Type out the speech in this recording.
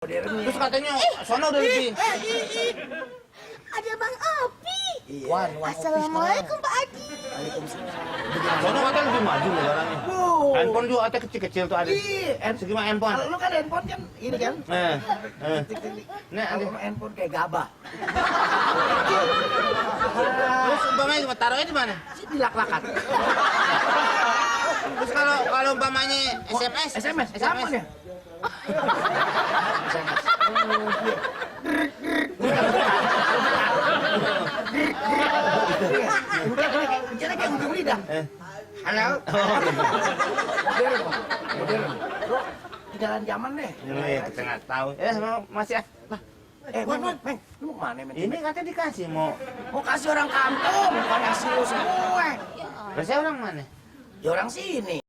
Terus katanya sono udah lebih. Ada Bang Opi. Wan, Assalamualaikum Pak Haji. sono katanya lebih maju negaranya. Handphone juga ada kecil-kecil tuh ada. Segimana handphone? Kalau lu kan handphone kan ini kan. Nih, ada. Kalau handphone kayak gabah. Terus umpamanya taruhnya di mana? Di lak-lakan. Terus kalau umpamanya SMS? SMS. SMS. Ya? Bicara kayak ujung lidah. Halo. Modern. Bro, jalan zaman deh. Iya, kita nggak tahu. Masih ah. Meng, lu mau kemana, men? Ini katanya dikasih mau. Mau kasih orang kampung, bukan ngasih lu semua. Terus saya orang mana? Ya orang sini.